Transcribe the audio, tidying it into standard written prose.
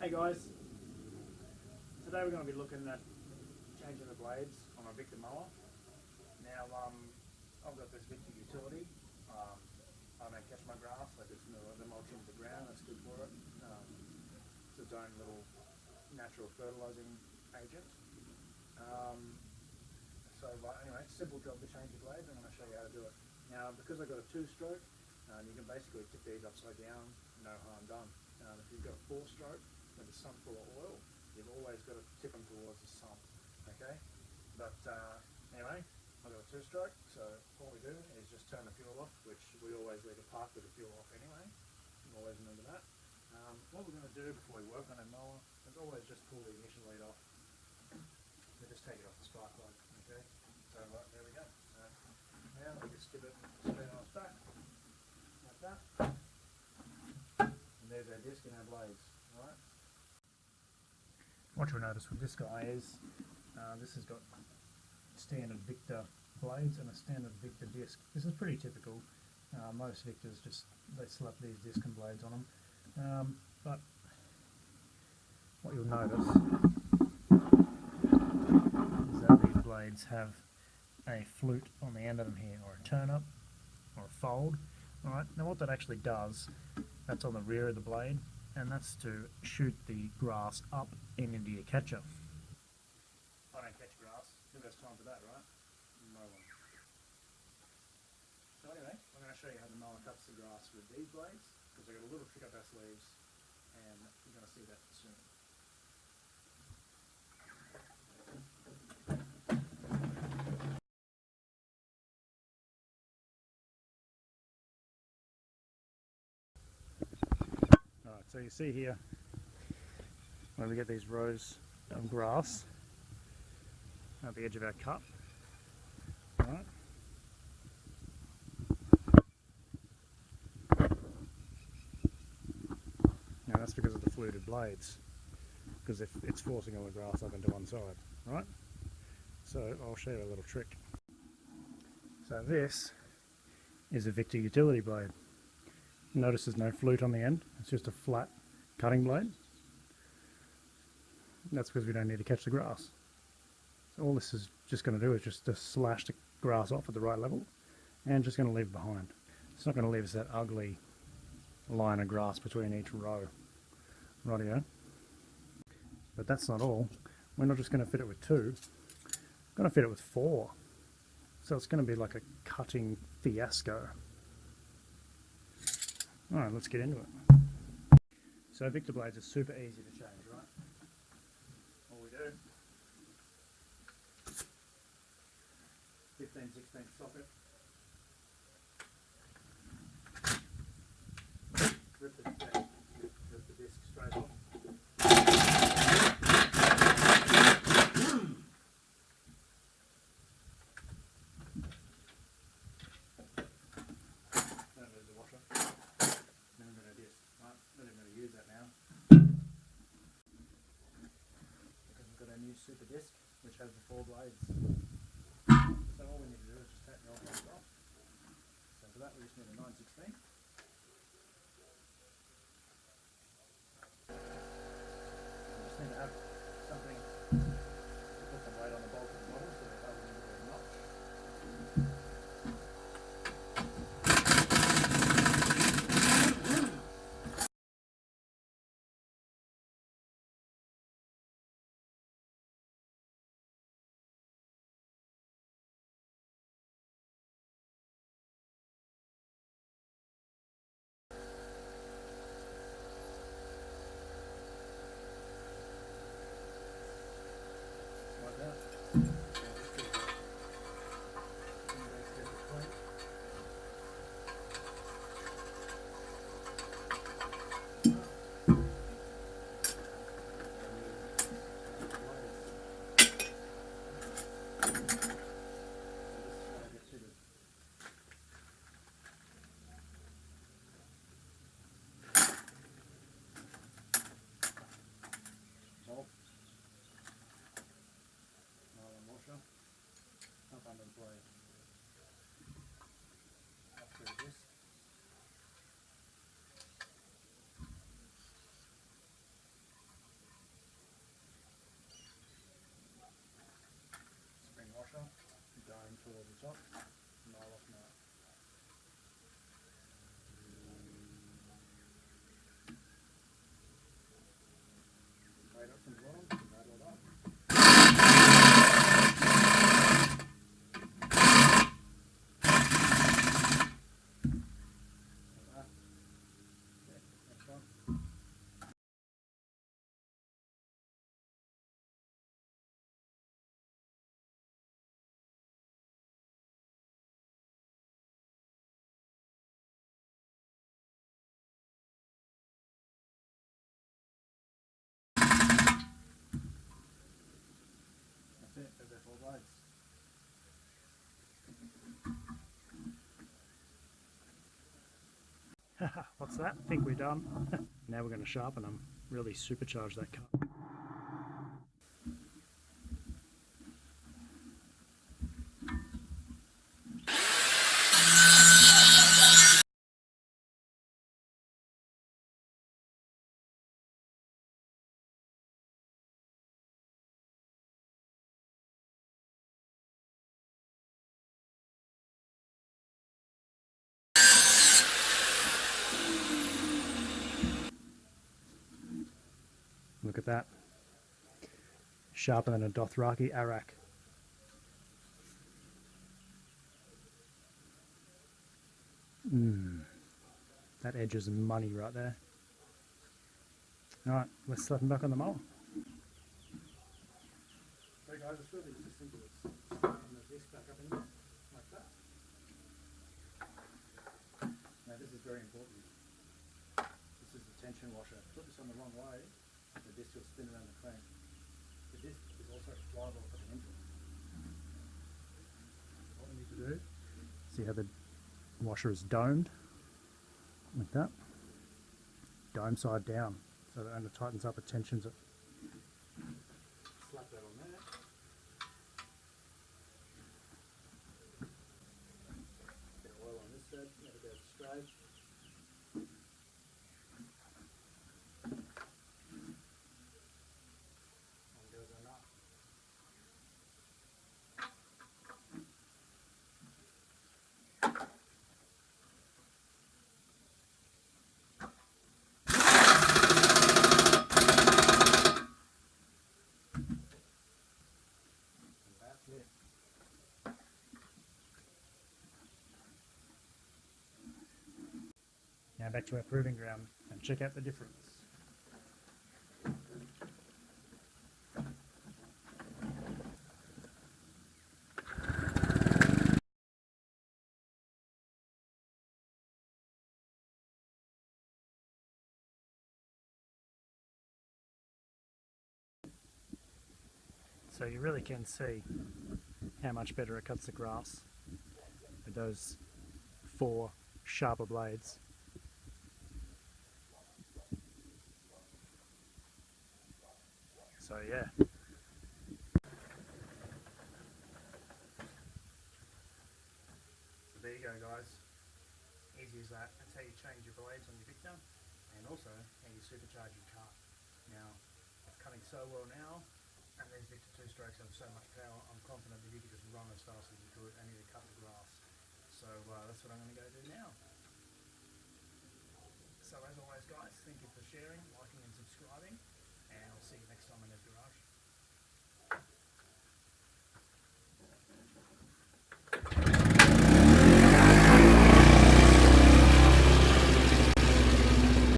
Hey guys, today we're going to be looking at changing the blades on a Victa mower. Now I've got this Victa utility. I don't catch my grass, I just know the mulch into the ground, that's good for it. It's its own little natural fertilising agent. Anyway, simple job to change the blades. I'm going to show you how to do it. Now because I've got a 2-stroke, you can basically tip these upside down, no harm done. If you've got a 4-stroke with a sump full of oil, you've always got to tip them towards the sump, okay? But anyway, I've got a 2-stroke, so all we do is just turn the fuel off, which we always leave a park with the fuel off anyway. Always remember that. What we're going to do before we work on a mower is always just pull the ignition lead off. We just take it off the spark plug, okay? So there we go. Now we just skip it straight on its back, like that. And there's our disc and our blades, alright? What you'll notice with this guy is this has got standard Victa blades and a standard Victa disc. This is pretty typical. Most Victas they slap these disc and blades on them. But what you'll notice is that these blades have a flute on the end of them here, or a turn up, or a fold. Alright, now what that actually does, that's on the rear of the blade, and that's to shoot the grass up and into your catcher. I don't catch grass. Who has time for that, right? No one. So anyway, I'm going to show you how the mower cuts the grass with these blades, because I've got a little trick up our sleeves, and you're going to see that soon. Alright, so you see here where we get these rows of grass at the edge of our cut. Alright. Now that's because of the fluted blades, because if it's forcing all the grass up into one side, right? So I'll show you a little trick. So this is a Victa utility blade. Notice there's no flute on the end, it's just a flat cutting blade. That's because we don't need to catch the grass. So all this is just going to do is just to slash the grass off at the right level, and just going to leave it behind. It's not going to leave us that ugly line of grass between each row. Rightio. But that's not all. We're not just going to fit it with 2, we're going to fit it with 4. So it's going to be like a cutting fiasco. Alright, let's get into it. So Victa blades are super easy to change, right? All we do, 15/16 socket, rip the disc straight off. Don't lose the washer. Never going to disc, right? Not even going to use that now. Because we've got our new super disc, which has the 4 blades. So all we need to do is just take the old ones off. So for that we just need a 9/16. We just need to have something to put the blade on the bolt at the bottom so that it doesn't into the notch. top, nail off now. Straight up from the bottom, rattle it up. That's it, there's our 4 blades. What's that? I think we're done. Now we're going to sharpen them, really supercharge that cut. Look at that. Sharper than a Dothraki Arak. That edge is money right there. Alright, let's slap them back on the mower. So guys, it's really just simple as sliding the disc back up in there, like that. Now this is very important. This is the tension washer. Put this on the wrong way, the disc will spin around the crank. The disc is also flyable for the engine. What we need to do, See how the washer is domed? Like that. Dome side down. So that when it tightens up, it tensions it. slap that on there. Bit of oil on this side, let it go straight. And goes our nut. That's it. Now back to our proving ground and check out the difference. So you really can see how much better it cuts the grass with those 4 sharper blades. So yeah. So there you go guys. Easy as that. That's how you change your blades on your Victa and also how you supercharge your car. Now it's cutting so well now, and these Victa 2 strokes have so much power, I'm confident that you can just run as fast as you could and even cut the grass. So that's what I'm going to go do now. So as always guys, thank you for sharing, liking and subscribing, and I'll see you next time in